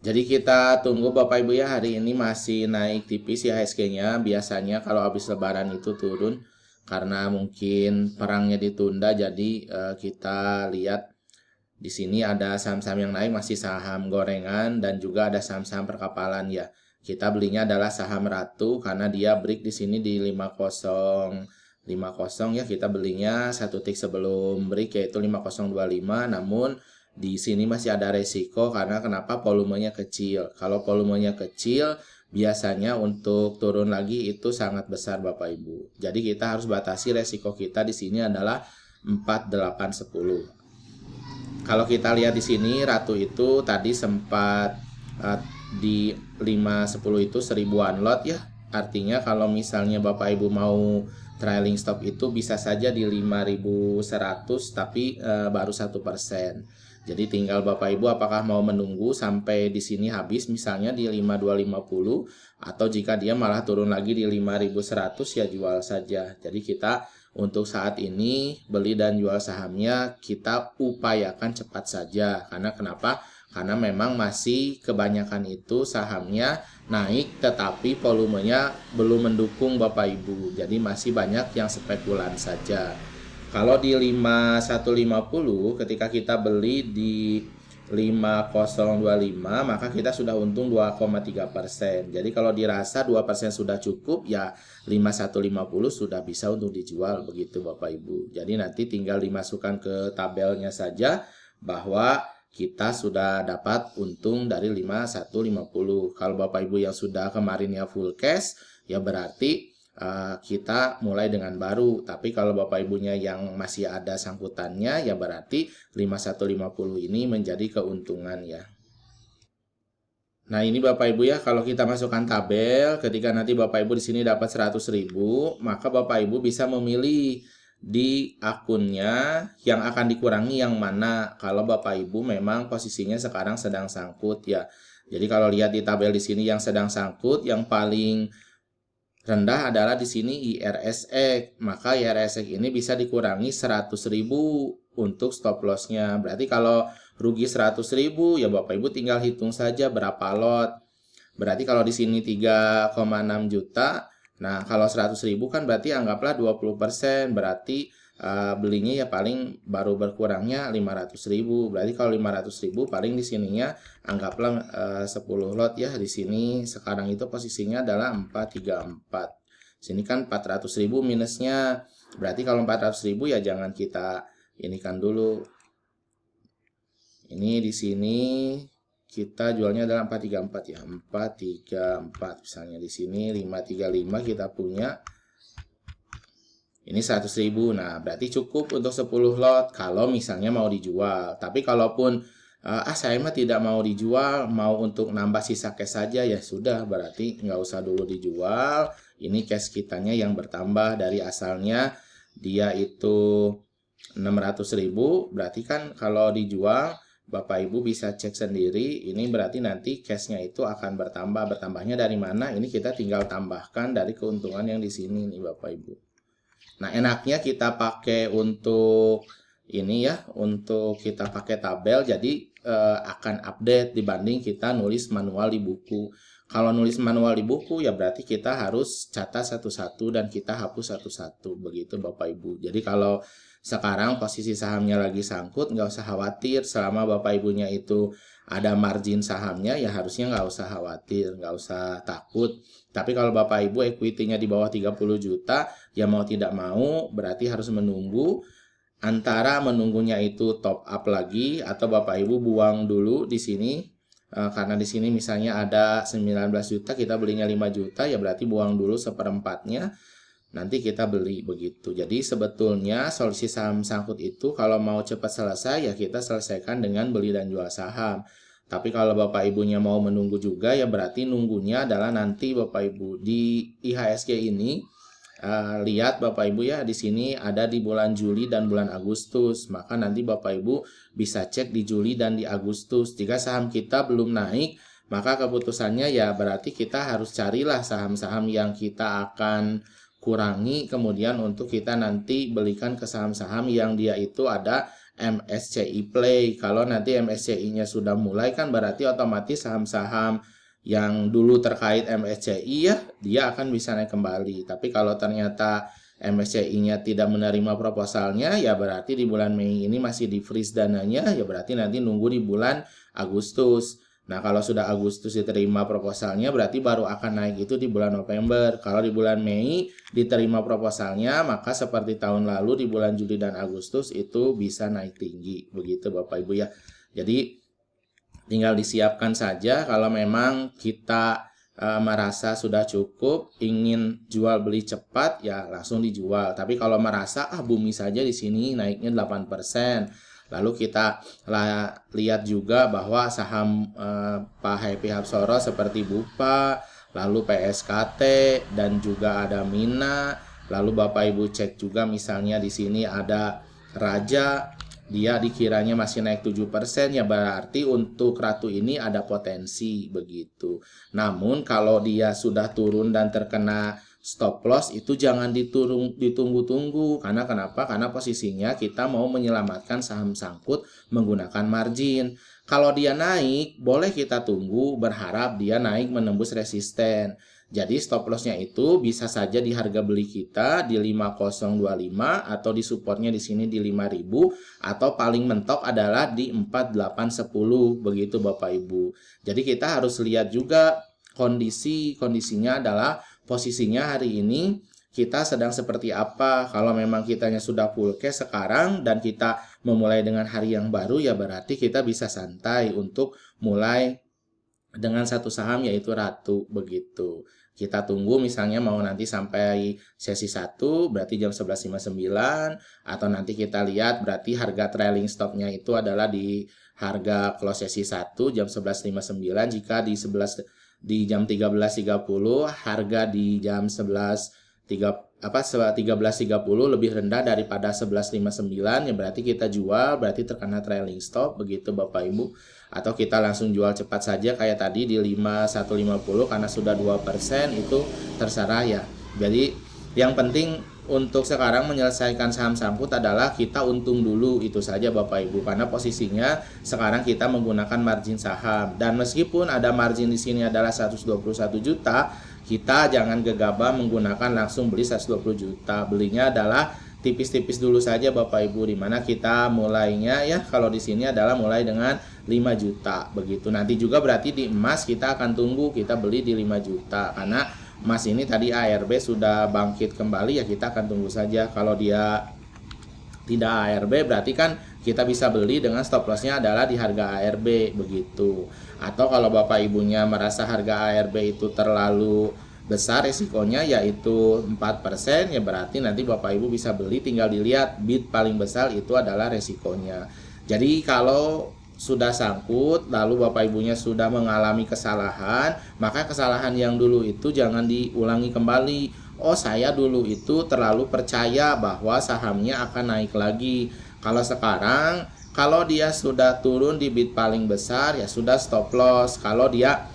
Jadi kita tunggu Bapak Ibu ya, hari ini masih naik tipis IHSG-nya. Biasanya kalau habis lebaran itu turun karena mungkin perangnya ditunda. Jadi kita lihat di sini ada saham-saham yang naik, masih saham gorengan dan juga ada saham-saham perkapalan ya. Kita belinya adalah saham Ratu karena dia break di sini di 5050 ya. Kita belinya satu tick sebelum break yaitu 5025. Namun di sini masih ada resiko karena kenapa? Volumenya kecil. Kalau volumenya kecil biasanya untuk turun lagi itu sangat besar Bapak Ibu. Jadi kita harus batasi resiko kita di sini adalah 4810. Kalau kita lihat di sini Ratu itu tadi sempat di 510 itu 1000-an lot ya. Artinya kalau misalnya Bapak Ibu mau trailing stop itu bisa saja di 5100 tapi baru 1%. Jadi tinggal Bapak Ibu apakah mau menunggu sampai di sini habis misalnya di 5250 atau jika dia malah turun lagi di 5100 ya jual saja. Jadi kita untuk saat ini beli dan jual sahamnya kita upayakan cepat saja. Karena kenapa? Karena memang masih kebanyakan itu sahamnya naik tetapi volumenya belum mendukung Bapak Ibu. Jadi masih banyak yang spekulan saja. Kalau di 5150 ketika kita beli di 5025 maka kita sudah untung 2,3%. Jadi kalau dirasa 2% sudah cukup ya 5150 sudah bisa untuk dijual begitu Bapak Ibu. Jadi nanti tinggal dimasukkan ke tabelnya saja bahwa kita sudah dapat untung dari 5150. Kalau Bapak Ibu yang sudah kemarinnya full cash ya berarti kita mulai dengan baru. Tapi kalau Bapak Ibunya yang masih ada sangkutannya ya berarti 5150 ini menjadi keuntungan ya. Nah, ini Bapak Ibu ya, kalau kita masukkan tabel, ketika nanti Bapak Ibu di sini dapat 100.000, maka Bapak Ibu bisa memilih di akunnya yang akan dikurangi yang mana kalau Bapak Ibu memang posisinya sekarang sedang sangkut ya. Jadi kalau lihat di tabel di sini yang sedang sangkut, yang paling rendah adalah di sini IRSX. Maka IRSX ini bisa dikurangi 100.000 untuk stop lossnya. Berarti kalau rugi 100.000 ya Bapak Ibu tinggal hitung saja berapa lot. Berarti kalau di sini 3,6 juta. Nah, kalau 100.000 kan berarti anggaplah 20%. Berarti belinya ya paling baru berkurangnya 500.000. Berarti kalau 500.000 paling di sininya anggaplah 10 lot ya. Di sini sekarang itu posisinya adalah 434. Sini kan 400.000 minusnya. Berarti kalau 400.000 ya jangan kita inikan dulu. Ini di sini kita jualnya adalah 434 ya. 434 misalnya di sini 535 kita punya. Ini 100.000. Nah, berarti cukup untuk 10 lot kalau misalnya mau dijual. Tapi kalaupun saya mah tidak mau dijual, mau untuk nambah sisa cash saja ya sudah, berarti nggak usah dulu dijual. Ini cash kitanya yang bertambah dari asalnya dia itu 600.000, berarti kan kalau dijual Bapak Ibu bisa cek sendiri, ini berarti nanti cashnya itu akan bertambah. Bertambahnya dari mana? Ini kita tinggal tambahkan dari keuntungan yang di sini nih Bapak Ibu. Nah, enaknya kita pakai untuk ini ya, untuk kita pakai tabel, jadi akan update dibanding kita nulis manual di buku. Kalau nulis manual di buku ya berarti kita harus catat satu-satu dan kita hapus satu-satu, begitu Bapak Ibu. Jadi kalau sekarang posisi sahamnya lagi sangkut, nggak usah khawatir. Selama Bapak Ibunya itu ada margin sahamnya, ya harusnya nggak usah khawatir, nggak usah takut. Tapi kalau Bapak Ibu equity-nya di bawah 30 juta, ya mau tidak mau berarti harus menunggu. Antara menunggunya itu top up lagi atau Bapak Ibu buang dulu di sini. Karena di sini misalnya ada 19 juta, kita belinya 5 juta, ya berarti buang dulu seperempatnya. Nanti kita beli begitu. Jadi sebetulnya solusi saham sangkut itu kalau mau cepat selesai ya kita selesaikan dengan beli dan jual saham. Tapi kalau Bapak Ibunya mau menunggu juga ya berarti nunggunya adalah nanti Bapak Ibu di IHSG ini lihat Bapak Ibu ya di sini ada di bulan Juli dan bulan Agustus. Maka nanti Bapak Ibu bisa cek di Juli dan di Agustus. Jika saham kita belum naik, maka keputusannya ya berarti kita harus carilah saham-saham yang kita akan kurangi kemudian untuk kita nanti belikan ke saham-saham yang dia itu ada MSCI Play. Kalau nanti MSCI-nya sudah mulai kan berarti otomatis saham-saham yang dulu terkait MSCI ya dia akan bisa naik kembali. Tapi kalau ternyata MSCI-nya tidak menerima proposalnya ya berarti di bulan Mei ini masih di freeze dananya, ya berarti nanti nunggu di bulan Agustus. Nah, kalau sudah Agustus diterima proposalnya, berarti baru akan naik itu di bulan November. Kalau di bulan Mei diterima proposalnya, maka seperti tahun lalu di bulan Juli dan Agustus itu bisa naik tinggi. Begitu Bapak Ibu ya. Jadi tinggal disiapkan saja kalau memang kita merasa sudah cukup, ingin jual beli cepat, ya langsung dijual. Tapi kalau merasa bumi saja di sini naiknya 8%. Lalu kita lihat juga bahwa saham Pak Happy Hapsoro seperti Bupa, lalu PSKT, dan juga ada Mina. Lalu Bapak Ibu cek juga misalnya di sini ada Raja, dia dikiranya masih naik 7%, ya berarti untuk Ratu ini ada potensi begitu. Namun kalau dia sudah turun dan terkena stop loss itu jangan ditunggu-tunggu. Karena kenapa? Karena posisinya kita mau menyelamatkan saham sangkut menggunakan margin. Kalau dia naik, boleh kita tunggu berharap dia naik menembus resisten. Jadi stop lossnya itu bisa saja di harga beli kita di 5025 atau di supportnya di sini di 5000 atau paling mentok adalah di 4810 begitu Bapak Ibu. Jadi kita harus lihat juga kondisinya adalah posisinya hari ini kita sedang seperti apa. Kalau memang kitanya sudah full cash sekarang dan kita memulai dengan hari yang baru, ya berarti kita bisa santai untuk mulai dengan satu saham yaitu Ratu begitu. Kita tunggu misalnya mau nanti sampai sesi 1 berarti jam 11.59 atau nanti kita lihat berarti harga trailing stopnya itu adalah di harga close sesi 1 jam 11.59. Jika di jam 13.30 harga di jam 13.30 lebih rendah daripada 11.59, ya berarti kita jual, berarti terkena trailing stop begitu Bapak Ibu. Atau kita langsung jual cepat saja kayak tadi di 5150 karena sudah 2% itu terserah ya. Jadi yang penting untuk sekarang menyelesaikan saham sangkut adalah kita untung dulu, itu saja Bapak Ibu, karena posisinya sekarang kita menggunakan margin saham. Dan meskipun ada margin di sini adalah 121 juta, kita jangan gegabah menggunakan langsung beli 120 juta. Belinya adalah tipis-tipis dulu saja Bapak Ibu, dimana kita mulainya ya kalau di sini adalah mulai dengan 5 juta begitu. Nanti juga berarti di emas kita akan tunggu kita beli di 5 juta karena emas ini tadi ARB sudah bangkit kembali, ya kita akan tunggu saja. Kalau dia tidak ARB berarti kan kita bisa beli dengan stop lossnya adalah di harga ARB begitu. Atau kalau Bapak Ibunya merasa harga ARB itu terlalu besar resikonya yaitu 4%, ya berarti nanti Bapak Ibu bisa beli, tinggal dilihat bid paling besar itu adalah resikonya. Jadi kalau sudah sangkut lalu Bapak Ibunya sudah mengalami kesalahan, maka kesalahan yang dulu itu jangan diulangi kembali. Oh, saya dulu itu terlalu percaya bahwa sahamnya akan naik lagi. Kalau sekarang kalau dia sudah turun di bid paling besar ya sudah stop loss. Kalau dia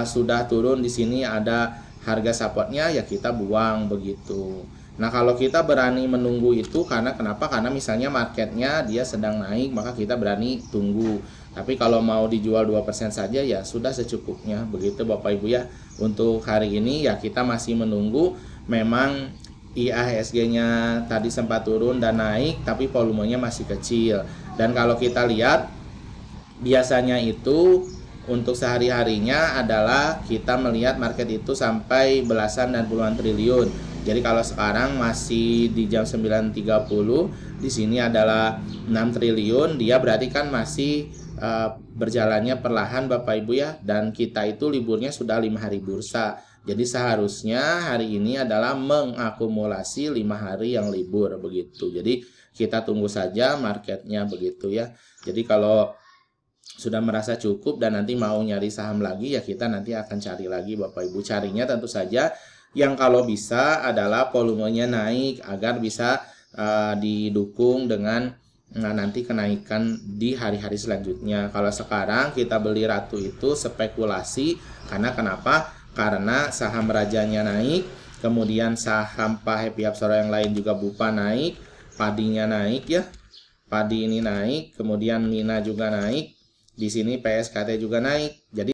sudah turun di sini ada harga supportnya ya kita buang begitu. Nah, kalau kita berani menunggu itu karena kenapa? Karena misalnya marketnya dia sedang naik, maka kita berani tunggu. Tapi kalau mau dijual 2% saja ya sudah secukupnya begitu Bapak Ibu ya. Untuk hari ini ya kita masih menunggu. Memang IHSG-nya tadi sempat turun dan naik tapi volumenya masih kecil. Dan kalau kita lihat biasanya itu untuk sehari-harinya adalah kita melihat market itu sampai belasan dan puluhan triliun. Jadi kalau sekarang masih di jam 9.30 di sini adalah 6 triliun, dia berarti kan masih berjalannya perlahan Bapak Ibu ya, dan kita itu liburnya sudah 5 hari bursa. Jadi seharusnya hari ini adalah mengakumulasi 5 hari yang libur begitu. Jadi kita tunggu saja marketnya begitu ya. Jadi kalau sudah merasa cukup dan nanti mau nyari saham lagi ya kita nanti akan cari lagi Bapak Ibu. Carinya tentu saja yang kalau bisa adalah volumenya naik agar bisa didukung dengan nanti kenaikan di hari-hari selanjutnya. Kalau sekarang kita beli Ratu itu spekulasi karena kenapa? Karena saham rajanya naik, kemudian saham Pak Happy Hapsoro yang lain juga Bupa naik, padinya naik ya. Padi ini naik, kemudian Mina juga naik, di sini PSKT juga naik. Jadi